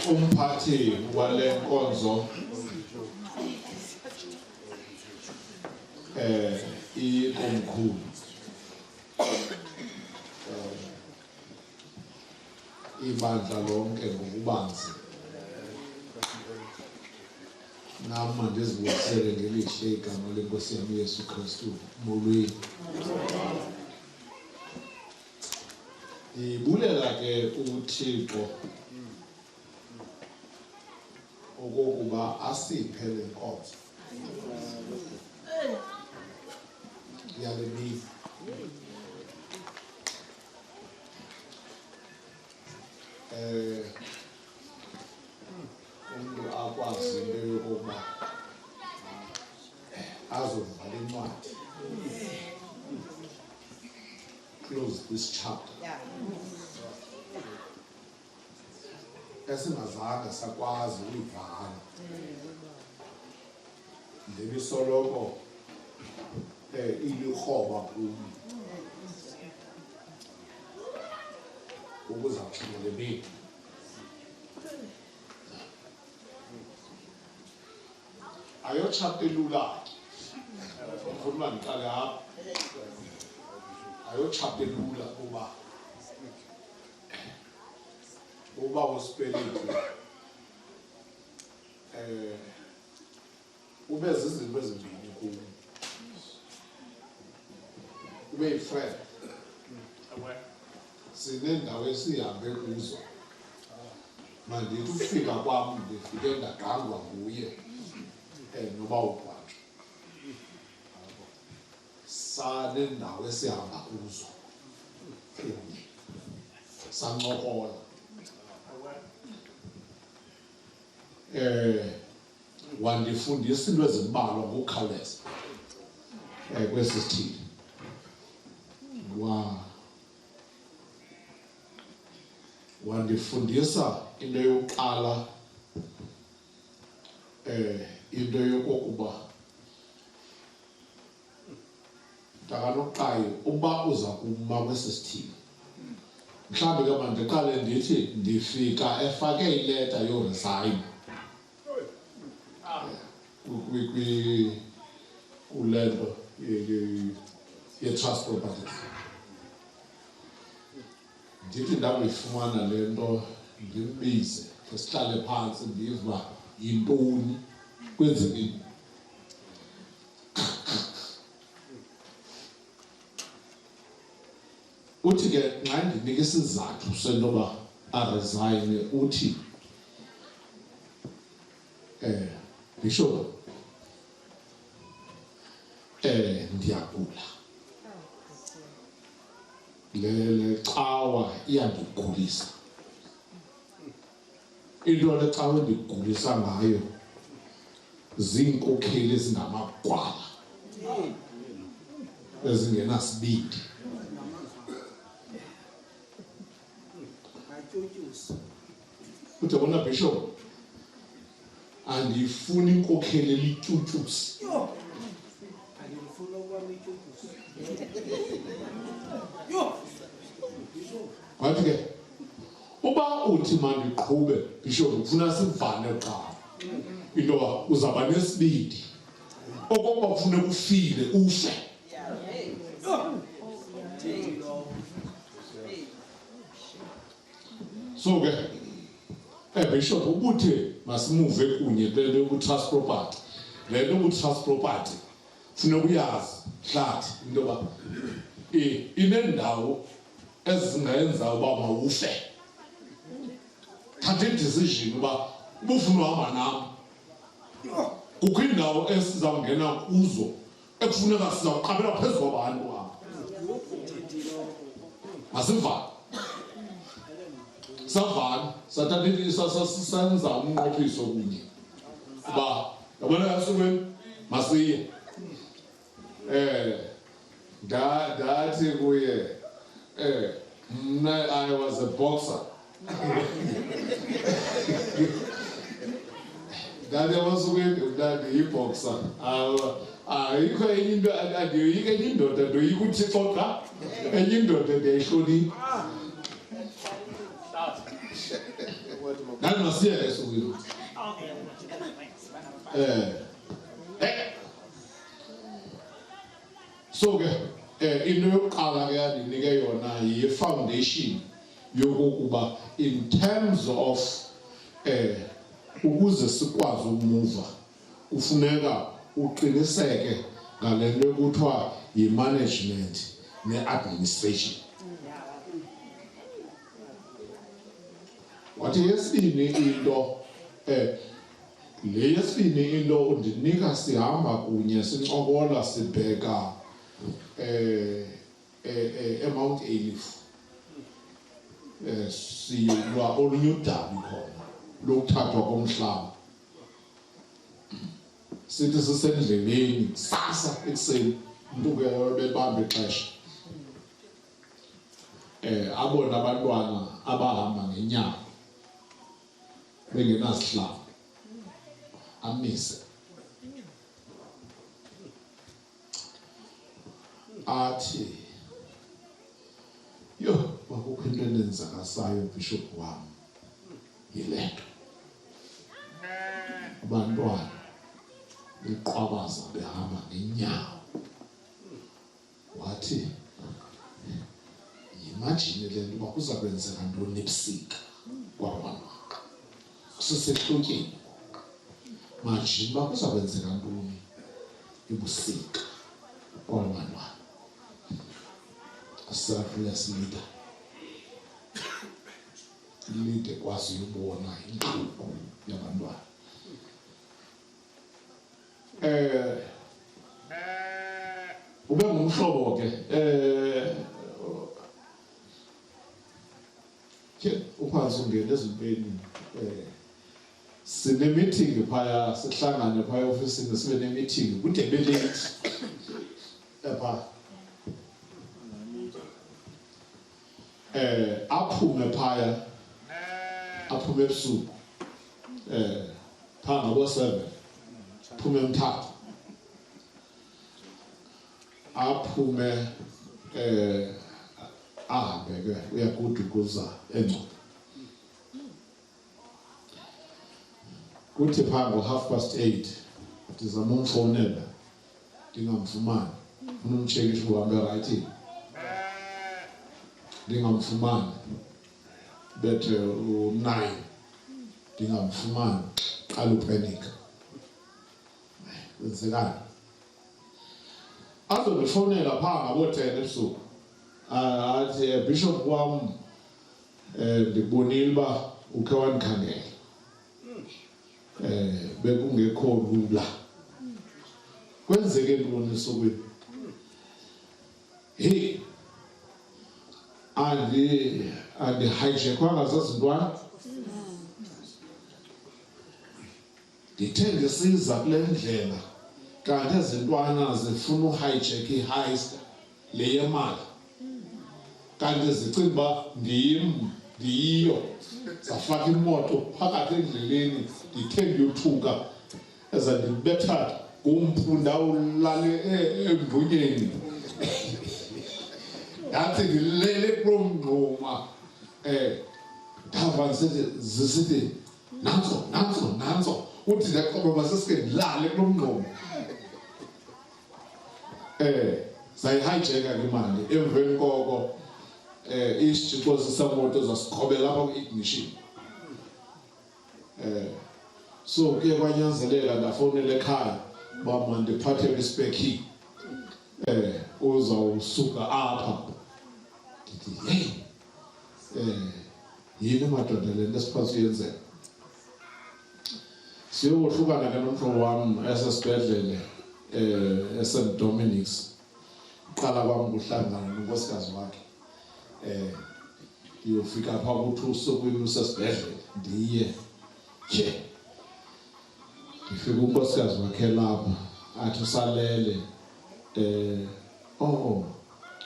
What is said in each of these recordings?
Umphathi wale nkonzo ikomkhulu ibandla lonke ngokubanzi nam mandizibuyisele ngelihle igama lenkosi yam uYesu Kristu molweni. Ndibulela ke uThixo okokuba asiphe le nkonzo yale mini. Umuntu akwazi into yokokuba azovala incwadi, close this chapter, esingazange sakwazi uyivala ngebisoloko ilikroba kum ukuzawuxhela le mini. Ayotshapta elula ufuna uba ndiqale apha. Ayotshapta elula uba uSipeliti ube zizinto ezimbini kum. Ube yi-friend, sinendawo esihambe kuzo, mandithi ukufika kwam ndifike ndagangwa nguye noba ubhaqa. Sanendawo esihamba kuzo sancokola. Wandifundisa into ezimbalwa ngokukhawuleza kwesi sithili. Wandifundisa into yokuqala, into yokokuba Noqayi uba uza kuma kwesi sithili, mhlawumbi ke mandiqale ndithi ndifika efake ileta yoresign kule nto ye-trust properties. Ndithi ndakuyifumana le nto ndimbize, sihlale phantsi ndiva yintoni, kwenzekeni. Uthi ke xa ndinika isizathu sentoba aresign, uthi Bishop, ndiyagula, le cawa iyandigulisa. Into le cawa endigulisa ngayo ziinkokheli ezingamagwala ezingenasibindi. Uthi bona Bishop, andifuni inkokheli elityutyusi. Wathi ke uba uthi mandiqhube Bishop, ufuna sivane kuqala into yoba uzawuba nesibindi, okokuba kufuneka ufile ufe. So ke Bishop ubuthi masimuve kunye le nto yoku-trust property. Le nto yoku-trust property funeka uyazi hlathi into yoba inendawo ezingenza uba mawufe. Thatha i-decision uba ubufuna uhamba nam, kukho iindawo esizawungena kuzo ekufuneka sizawuqabela phezu kwabantu apha. Masivane, savana senza umnqophiso kunye uba yabona yasukweni masiye. Ndathi kuye mna I was a boxer. Ndathi emasukweni ndandiyi-boxer. Ayikho enye into andiyoyika enye indoda ndoyika uThixo qha, enye indoda ndiyayihlonipha. ngani masiyeke esukwini so ke into yokuqala ke yandinike yona yi-foundation yokokuba in terms of ukuze sikwazi ukumuva kufuneka uqiniseke ngale nto ekuthiwa yi-management ne-administration. Wathi yesibini into le yesibini into undinika sihamba kunye sincokola sibheka eMount Elif siyolwa olunye udabi khona lokuthathwa komhlaba. Sithi sisendleleni kusasa ekuseni umuntu ke bebamba ixesha abona abantwana abahamba ngenyawo bengenasihlalo amise athi yo bakukho into enenzakasayo bishop wami yile nto abantwana beqwabaza behamba ngenyawo. Wathi imagine le nto uba kuza kwenzeka ntoni ebusika kwabantwana kusesehlotyeni. Manje uba kuza kwenzeka ntoni ebusika kwabantwana selfless leader leader kwazi ubona inkqubo yabantwana. Ube ngumhlobo ke ukwazi ungena ezintweni sine meeting phaya sihlangane phaya ofisini sibe ne meeting kude belate lapha aphume phaya aphume ebusuku phaa ngabo 7 aphume emthathu aphume ahambe ke uyagudukuza eNgcobo. Kuthi phaa ngo8:30 ndizama umfowunela ndingamfumani, ufuna umtshekisha uhambe right ndingamfumani, bethe u9 ndingamfumani, qala upanic wenzekani. Azondifonela phaa ngabo10 ebusuku athi bishop wam ndibonile uba ukhe wandikhangela bekungekho lula, kwenzeke ntoni esukwini? Hey, andihijekwanga zezintwana, ndithe ndisiza kule ndlela kanti ezintwana zifuna uhijekha iheist le yemali, kanti zicinga uba ndiyiyo, zafaka imoto phakathi endleleni ndithe ndiyothuka ezandibetha ngumpunda ulale emvunyeni. Ndathi ndilele kuloo mngxuma ndava zisithi nantso uthi ndaqoba masesike ndilale kuloo mngxuma. Sayihijeka imali, emveni koko isitshixo semoto zasikhobela apha kwi-ignition. So kuye kwanyanzelela ndafowunela ekhaya uba mandiphathele ispeki uzawusuka apha. Ndithi hey, yini madoda le nto esiphantsi uyenzeka? Siyohlukana ke nomhlobo wam esesibhedlele eSt Dominic's. Uqala kwam kuhlangana nonkosikazi wakhe ndiyofika phaa kuthi usukwini usesibhedlele ndiye nje. Ndifika unkosikazi wakhe lapha athi usalele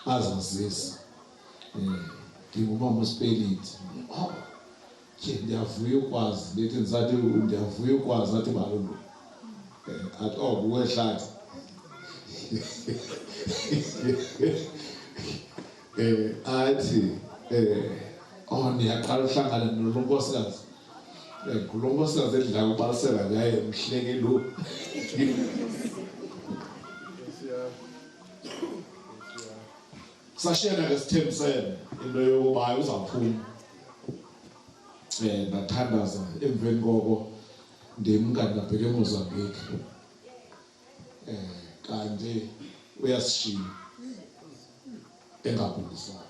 azazisa ndingumama uSipeliti. Ke ndiyavuya ukwazi bethi ndisathi ndiyavuya ukwazi athi balulu athi kuwehlathi athi ndiyaqala uhlangana nonkosikazi Kulo nkosikazi edla ubalisela ngaye mhleke lo. Sashiyana ke sithembisene into yokuba uzawuphuma. Ndathandaza emveni koko ndimka ndabheka eMozambique. Kanti uyasishiya engabulisanga.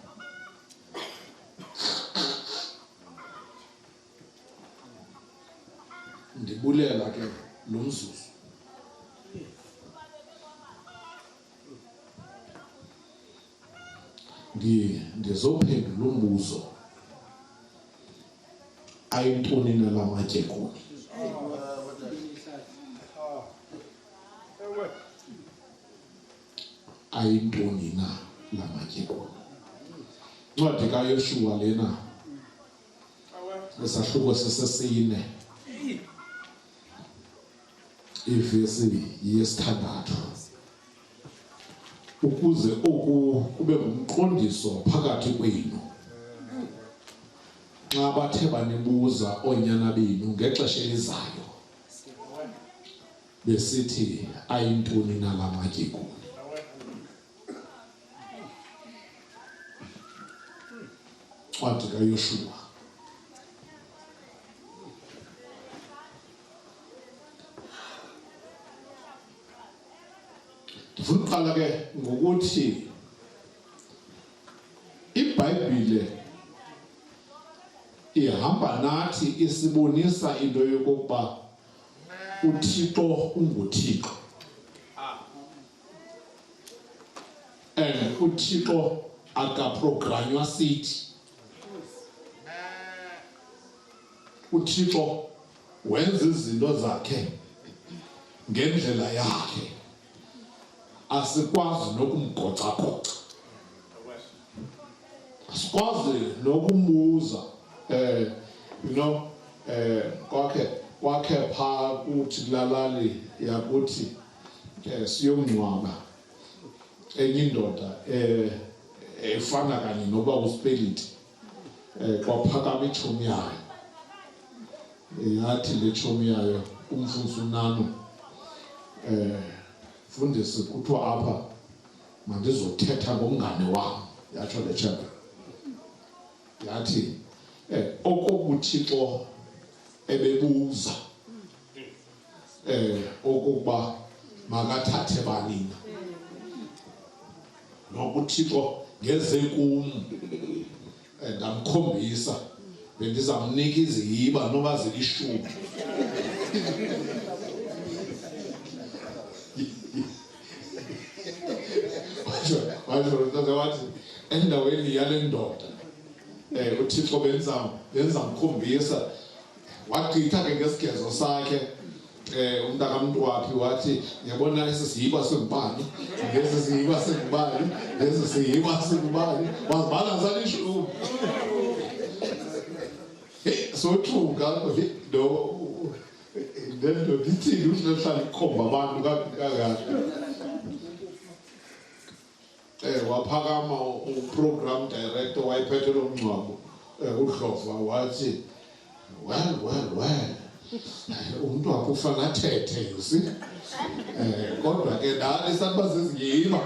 Ndibulela ke lo mzuzu. Ndizophendula umbuzo. Ayintoni na la matye kuni? Ayintoni na la matye kuni? Ncwadi kaYoshuwa lena esahluko sesesine ivesi yesithandathu, ukuze oku kube ngumqondiso phakathi kwenu xa bathe banibuza oonyana benu ngexesha elizayo besithi ayintoni na la matye kuni? Ncwadi kaYoshuwa ndifuna uqala ke ngokuthi iBhayibhile ihamba nathi isibonisa into yokokuba uThixo unguThixo. And uThixo akaprogranywa sithi. uThixo wenza izinto zakhe ngendlela yakhe. Asikwazi nokumgoca-goca. Asikwazi nokumbuza kwakhe phaa kuthi kulalali yakuthi siyomngcwaba enye indoda efana kanye noba uSipeliti kwaphakama itshomi yayo. Yathi le tshomi yayo umfundisi uNano Fundisi kuthiwa apha mandizothetha ngomngane wam. Yatsho le chapter yathi okokuThixo ebebuza okokuba makathathe banina nokuThixo ngeze kum ndamkhombisa bendizamnika izihiba noba zilishumi. Wathi endaweni yale ndoda uThixo benza mkhombisa wagqitha ke ngesigezo sakhe umntakamntu wakhe wathi yabona esi sihiba singubani, ngesi sihiba singubani, ngesi sihiba singubani, wazibala zalishumi. Sothuka no ndendoda ithini uthi nahlala ikhomba abantu kakade. Waphakama uprogram director wayephethe lo mngcwabo uDlova wathi well umuntu wapho ufana athethe yusi kodwa ke ndani sakuba zizingima.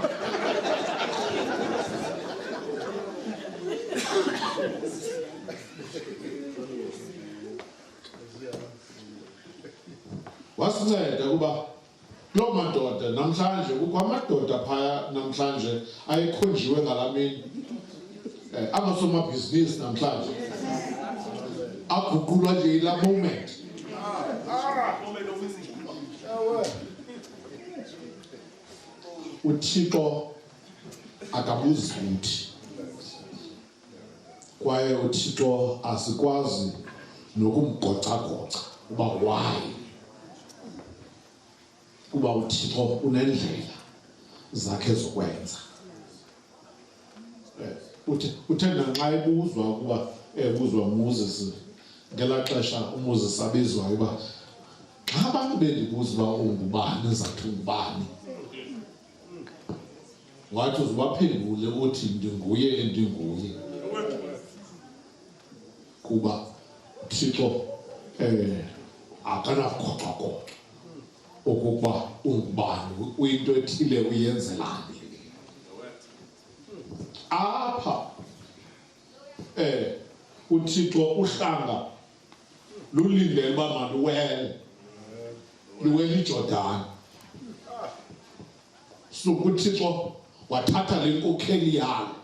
Wasinceda kuba lo madoda namhlanje kukho amadoda phaya namhlanje ayekhonjiwe ngalamini amasomabhizinisi namhlanje aguqulwa nje ila moment. uThixo akabuzi futhi kwaye uThixo asikwazi nokumgoca-goca uba why. Kuba uThixo unendlela zakhe zokwenza. Uthe nanxa ebuzwa ukuba ebuzwa uMoses ngela xesha uMoses abizwayo uba xa abantu bendibuza uba ungubani zathi ungubani, wathi uzibaphendule uthi ndinguye endinguye. Kuba uThixo akanakhoxa ukuba ungubani uyinto ethile uyenzelani apha uThixo uhlanga lulindele uba maluwele iJordani suku uThixo wathatha le nkokheli yalo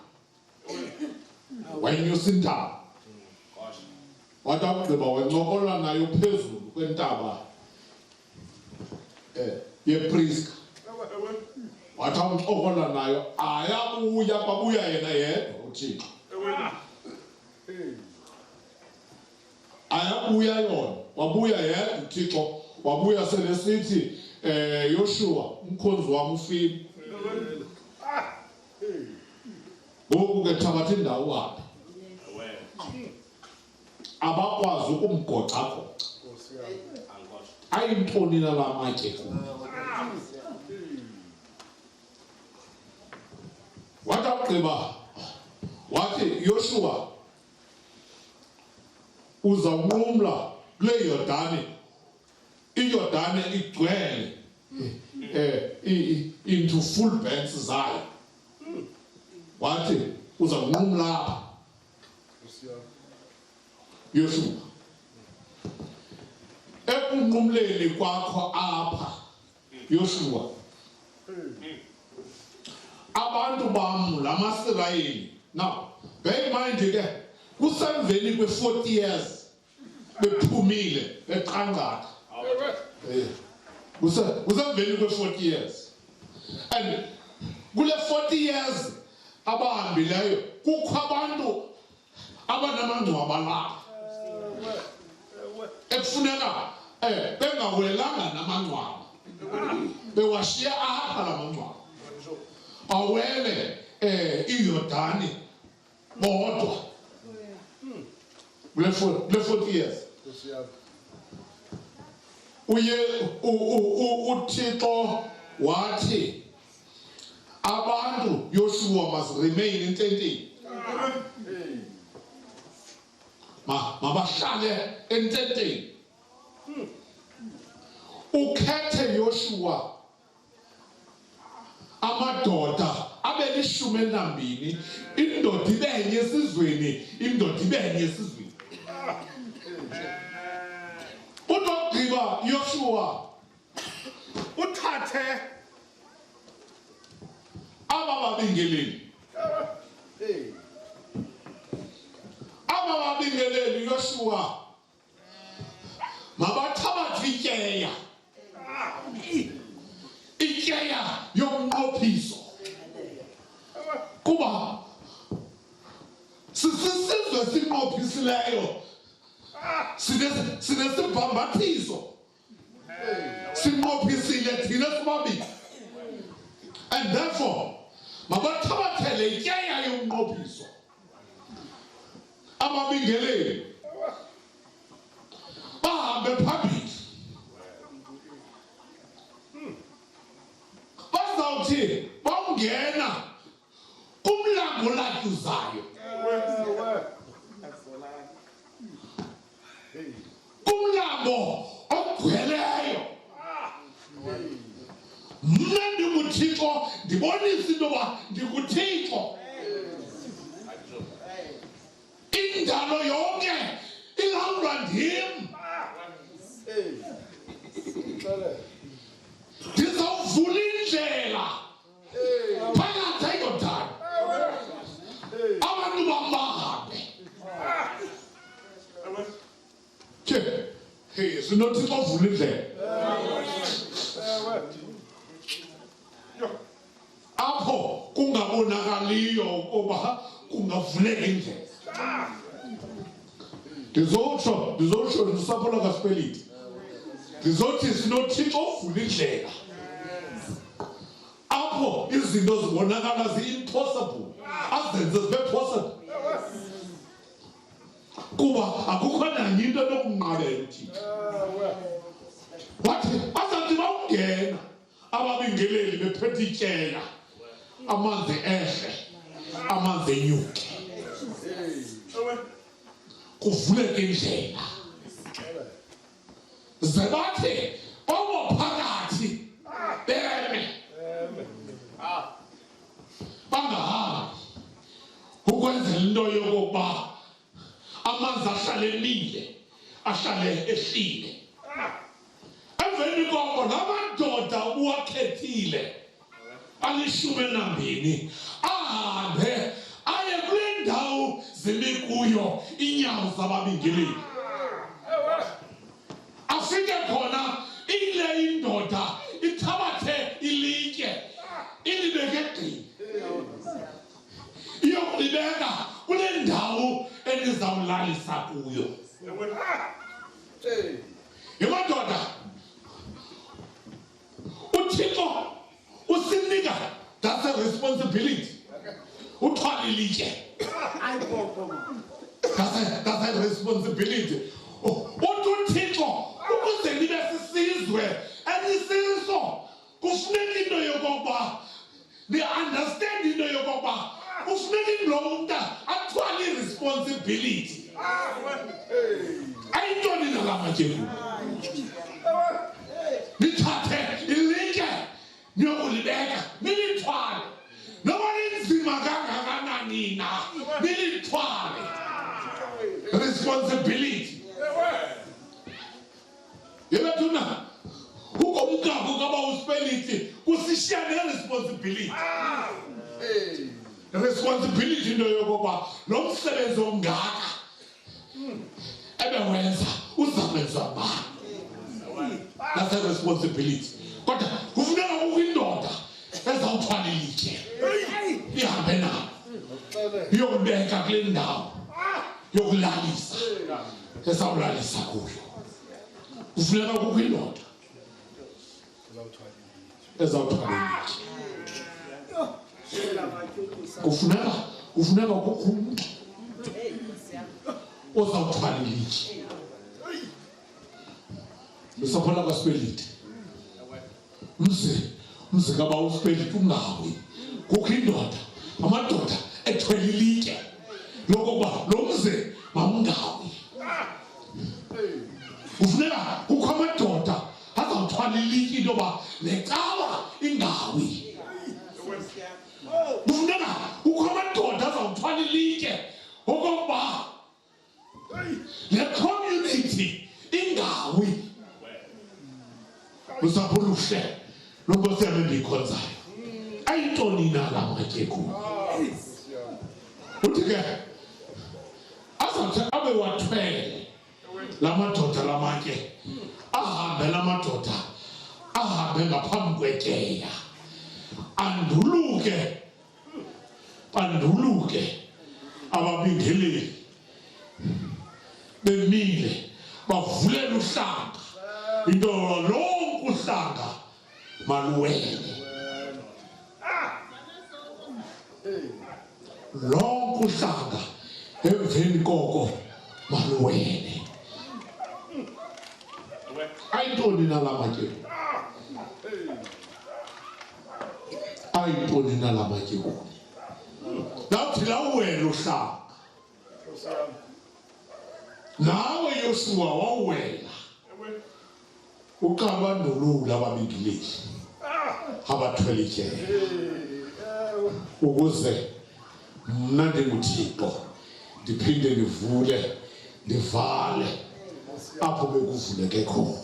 wayinyusa intaba wathi akugqiba wancokola nayo phezulu kwentaba yePriska wathi amcokola nayo ayabuya kwabuya yena yedwa uThixo ayabuya yona wabuya yedwa uThixo wabuya selesithi Yoshua umkhonzi wami ufile ngoku ke thabatha indawo wapha abakwazi ukumgoca-goca ayintoni nala matye wathi akugqiba wathi Yoshua uzawunqumla kule Yordani iYordani igcwele into full banks zayo wathi uzawunqumla lapha Yoshua ekunqumleni kwakho apha Yoshua abantu bam lamaSirayeli now bear in mind ke kusemveni kwe-40 years bephumile beqangatha kusemveni kwe-40 years and kule 40 years abahambileyo kukho abantu abanamangcwaba lapha ekufuneka bengawelanga namangcwaba bewashiya apha la mangcwaba awele iYordani bodwa kule 40 years uThixo wathi abantu Yoshua must remain ententeni mabahlale ententeni ukhethe Yoshua amadoda abe li12 indoda ibenye esizweni indoda ibenye esizweni udogqiba Yoshua uthathe ababingeleli Yoshua mabathabathe ityeya yomnqophiso kuba sisizwe sinqophisileyo sinesibhambathiso sinqophisile thina sobabili and therefore mabathabathele ityeya yomnqophiso ababingeleli bahambe phambili bazawuthi bawungena kumlambo latyuzayo kumlambo ogcweleyo mna ndinguThixo ndibonisa into yoba ndinguThixo indalo yonke ilawulwa ndim ndizawuvula indlela phakathi eYordani abantu bam bahambe sinoThixo ovula indlela apho kungabonakaliyo ukuba kungavuleka indlela ndizotsho nosapho lakaSipeliti ndizothi sinoThixo ovula indlela apho izinto zibonakala zi-impossible azenze zibe possible kuba akukho nanye into enokumnqabela uThixo wathi bazathi bawungena ababingeleli bephethe ityeya amanzi ehle amanzi enyuke kuvuleke indlela zebathe obophakathi beme bangahambi ukwenzela into yokokuba amanzi ahlale emile ahlale ehlile. Emveni koko lamadoda uwakhethile ali12 ahambe aye kule ndawo zimi kuyo inyawo zababingeleli. Afike khona ile indoda ithabathe ilitye ilibeke egqini iyokulibeka kule ndawo elizawulalisa kuyo. Yemadoda uThixo usinika, that's a responsibility. Uthwala ilitye, that's a responsibility. uThixo ukuze nibe sisizwe elisiso kufuneka into yokokuba ni-understand into yokokuba kufuneka lo muntu athwale i-responsibility. Ayintoni nalamatyeku nithathe ilitye niyokulibeka nilithwale noba linzima kangakanani na nilithwale. Responsibility. Yebethuna ukomkakho kaba uSipeliti kusishiyane responsibility. Responsibility into yokokuba lo msebenzi ongaka ebewenza uzamenza bani. That's a responsibility. Kodwa kufuneka kukho indoda ezawuthwala ilitye ihambe nalo iyokubeka kule ndawo yokulalisa esawulalisa kuyo. Kufuneka kukho indoda ezawuthwala ilitye. Kufuneka kukho umuntu ozawuthwala ilitye. Usaphola kwaSipeliti mze kaba uSipeliti ungawi kukho indoda amadoda ethwele ilitye lokuba lo mze mawungawi. Kufuneka kukho amadoda azawuthwala ilitye into yoba necawa ingawi. Kufuneka kukho amadoda azawuthwala ilitye okokuba le community ingawi. Usapho oluhle lonkosi yami endiyikhonzayo ayintoni na la matyeku. Uthi ke azawuthi abe wathwele la madoda la matye ahambe la madoda ahambe ngaphambi kwetyeya banduluke ababingeleli bemile bavulela uhlanga into lonke uhlanga maluwele. Lonke uhlanga emveni koko maluwele. Ayintoni na la matyeku, ayintoni na la matyeku. Nawuthi lawuwela uhlanga nawe Yoshuwa wawela ukabandulula ababingeleli abathwele ityeya ukuze mna ndinguThixo ndiphinde ndivule ndivale apho bekuvuleke khona.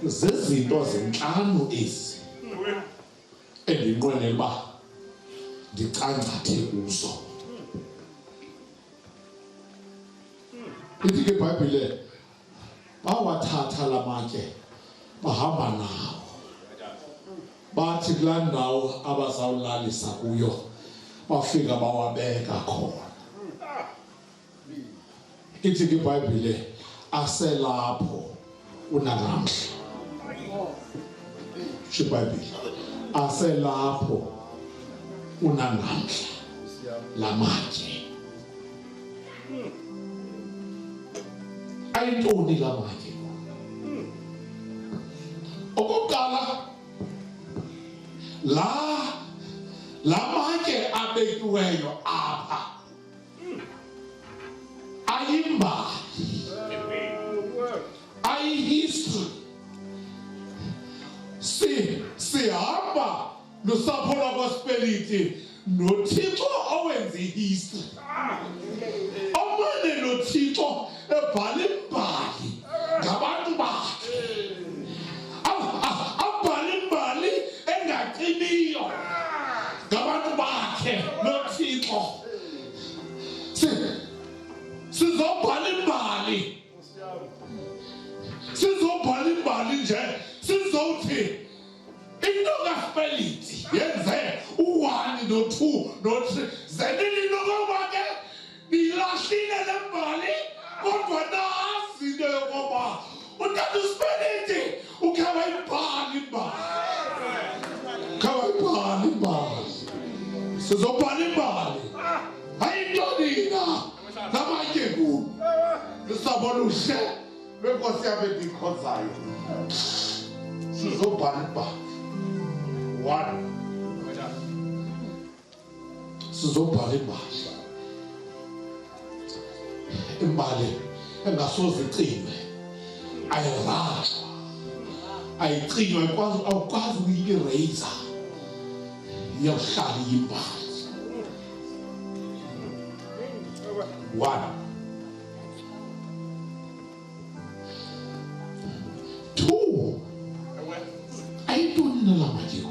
zezinto zenhlanu ezi endinqwenela uba ndicancathe kuzo. Ithi ke iBhayibhile bawathatha la matye bahamba nawo, bathi kulaa ndawo abazawulalisa kuyo bafika bawabeka khona. Ithi ke iBhayibhile aselapho unanamhla. Sho iBhayibhile aselapho unanamhla la matye. Ayintoni la matye? Okokuqala, la matye abekiweyo apha ayimbali, ayihistory. Sihamba nosapho lwakwaSipeliti noThixo owenza ihistory. Omane noThixo ebhala imbali ngabantu bakhe. Abhala imbali engaciniyo ngabantu bakhe noThixo. Sizobhala imbali. Sizobhala imbali nje sizothi into kaSipeliti yenze u-1 no-2 no-3. Zenini nokuba ke nilahlile le mbali, kodwa nazi into yokoba utata uSipeliti ukhe wayibhala imbali. Khawayibhala imbali. Sizobhala imbali. Ayintoni namatye kuyo. Lusapho luhle lwenkosi yam endiyikhonzayo. Sizobhala imbali. 1. Sizobhala imbali. Imbali engasoze icime, ayirajwa, ayicinywa, awukwazi ukuyi-erase. Iyawuhlala iyimbali. 1. 2. Ayintoni nala matye?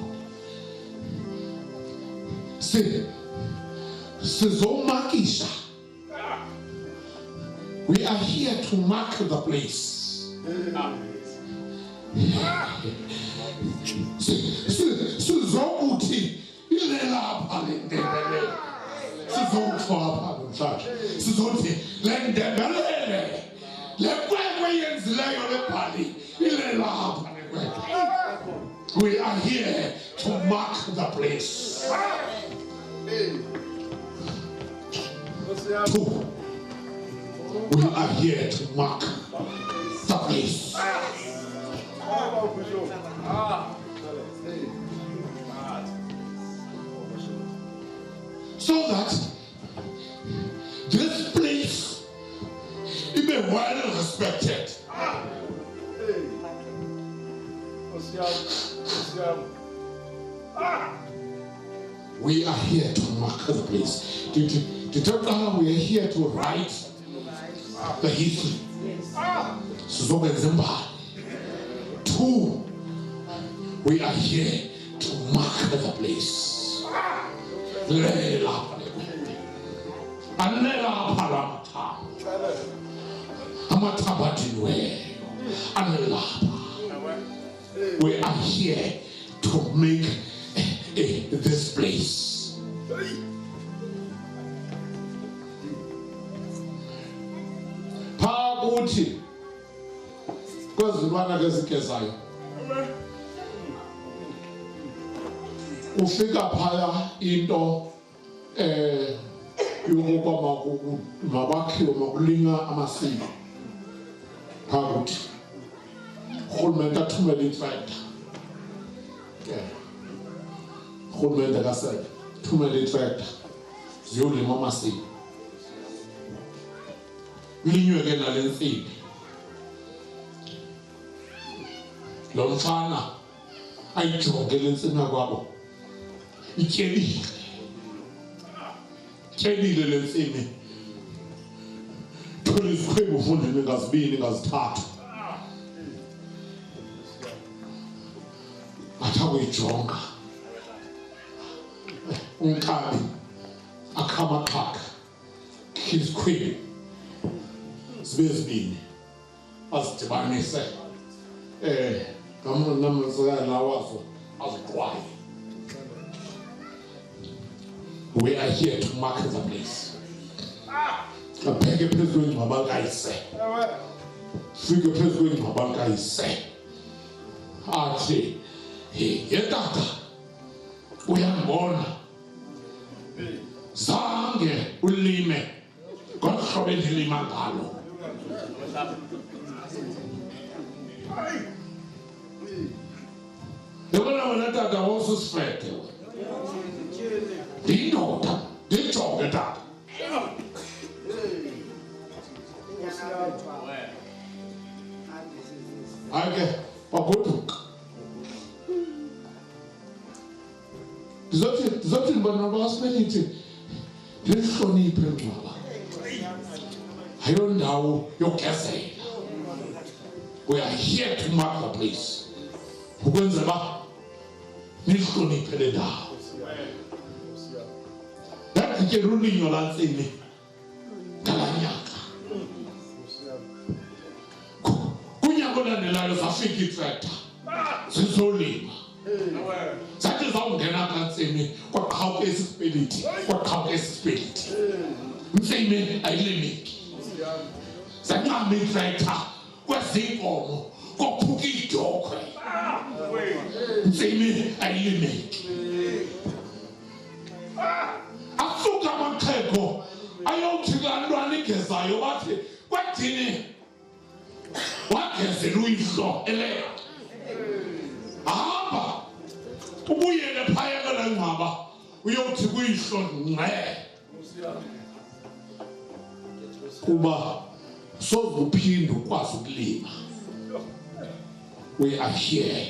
Sizomakisha. We are here to mark the place. Sizokuthi ilelapha lendebelele. Sizokufapha namhlanje. Sizothi lendebelele. Lekwekwe yenzileyo lebhali ilelapha lekwekwe. We are here to mark the place. 2. We are here to mark the place. So that this place is well respected. We are here to mark the place. We are here to write the history. Yes. 2. We are here to mark the place. We are here to make this place. Phakuthi kwezilwanakezikezayo ufika phaya into yokuba mabakhiwe makulinywa amasiko. Phakuthi urhulumente athumele itractor. Urhulumente kasebe thumele itractor ziyolima amasiko. Ilinywe ke nale ntsimbi. Lo mfana ayijonge le ntsimbi kwabo. Ityebile. Tyebile le ntsimbi. Thola izikhwebu ufundile ngazibini ngazithathu. uyijonga uNkabi akhamakaka his queen zibe zibini azidibanise namazana wazo aziqwaye. We are here to mark the place. Abheke phezu kwengcwaba kayise, fike phezu kwengcwaba kayise athi ye tata uyangibona zange ulime ngohlobo endilima ngalo. Yabona wena tata wawususifede ndindoda ndijonge tata. Ake wagoduka ndizothi mbona baSipeliti ndihloniphe ngcwaba ayondawo yogezela. We are here to mark the place ukwenzela uba nihloniphe le ndawo. Ndadikela ulinyo lantsini ngala nyaka kunyaka olandelayo zafika iitrekta zizolima zathi zawungena kantsini kwaqhawuka eSipeliti intsimi ayilimiki zancama iitrekta kwezinkomo kophuka iidokhwe intsimi ayilimiki. Asuka amaxhego ayothi kantwana igezayo bathi kwathini wagezela uyihlo ele hamba ubuyele phaya kala ngcwaba uyothi kuyihlo ngqe kuba sozuphinde ukwazi ukulima. We are here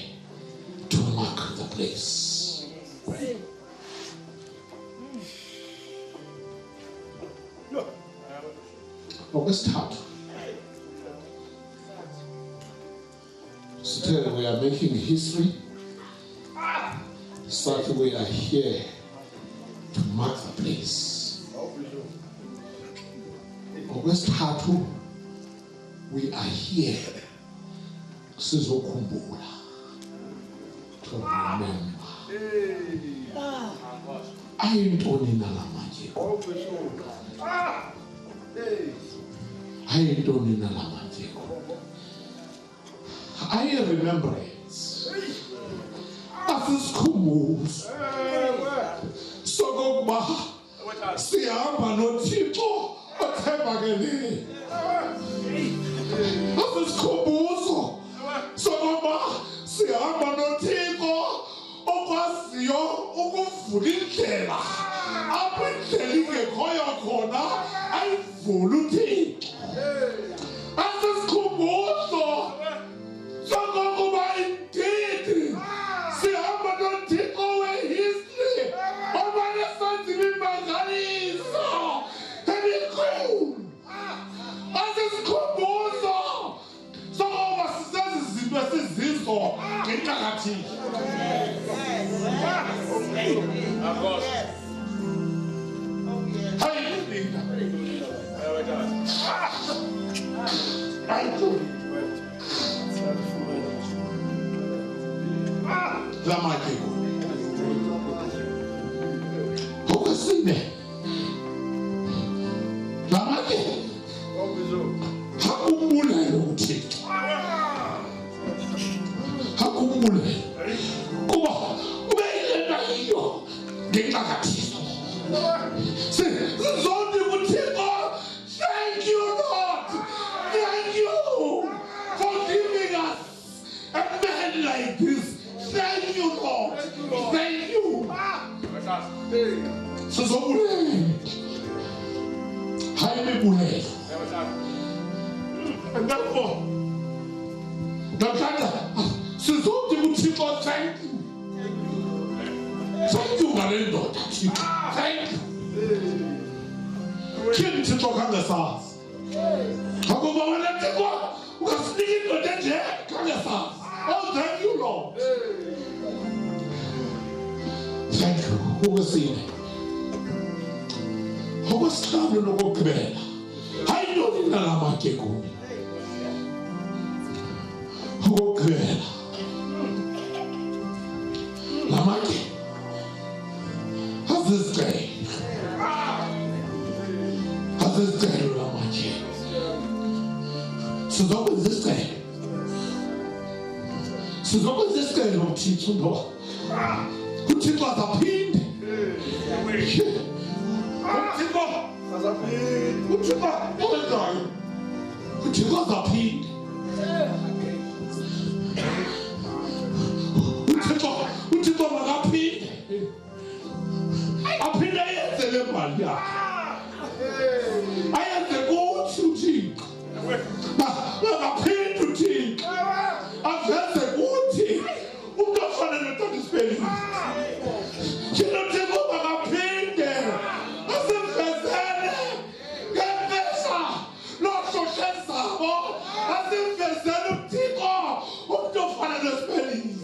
to mark the place. Okwesithathu still we are making history. So we are here to mark the place. Okwesithathu we are here sizokhumbula, to remember. Ayintoni nalamanje ayintoni nalamanje ayiremembrance asisikhumbuzo sokokuba sihamba noThixo othembakeleyo. Asisikhumbuzo sokokuba sihamba noThixo okwaziyo ukuvula indlela apho indlela ingekhoyo khona ayivula uThixo. Asisikhumbuzo sokokuba indeed sihamba noThixo wehistory obane senzile imangaliso emikhulu. Asisikhumbuzo sokokuba sisenza izinto esizizo ngenqakathile. Lamake okasine lamake hakumbulele uThixo hakumbulele kuba ubeyilenda iyo ngenqakathiso sizonke uThixo. Thank you, Lord. Thank you for giving us a man like this. Thank you, Lord. Thank you. Sizobulele hayibulele. And therefore ndakanda sizonke uThixo thank you. Thank you ngale ndoda Thixo. Thank you. Kim Thixo kangasazi. Akuba wena Thixo ukasinika indoda nje kangasazi. Oh, thank you, Lord. okwesine okwesihlanu nokugqibela hayi nto nalamatye kubi okugqibela lamatye azizicelo lamatye sizokwenza isicelo uThixo ngoba uThixo azaphinde uThixo azaphinde uThixo makaphinde aphinde ayenze le mali yakhe ayenze kuthi uThixo makaphinde uThixo aveze kuthi umuntu ofana noTata Sipeliti thina uThixo makaphinde asimvezele ngempesa nohlohlezabo asimvezele uThixo umuntu ofana noSipeliti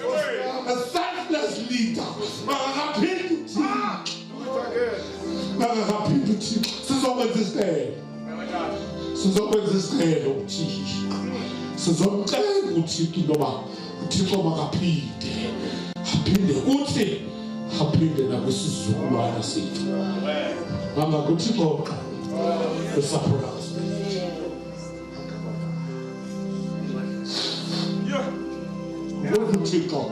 a selfless leader makaphinde uThixo makaphinde uThixo sizokwenza isicelo uThixo sizomcela uThixo ngoba uThixo makaphinde aphinde kuthi aphinde nakwisizukulwana sethu mama kuthi konke usapho lwakho uThixo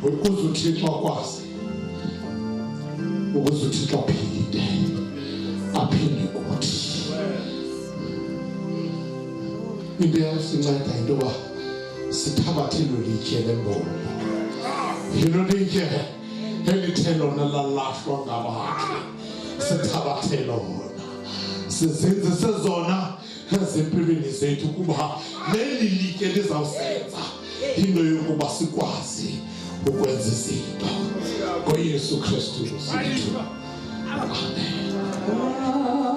ukuze uThixo akwazi ukuze uThixo aphinde kuthi into yasinceda into yoba sithabathe lolitye lembono yilo litye elithe lona lalahlwa ngabantu sithabathe lona sizinzise zona ezimpilweni zethu kuba leli litye lizawusenza into yokuba sikwazi ukwenza izinto ngoYesu Kristu. Amen.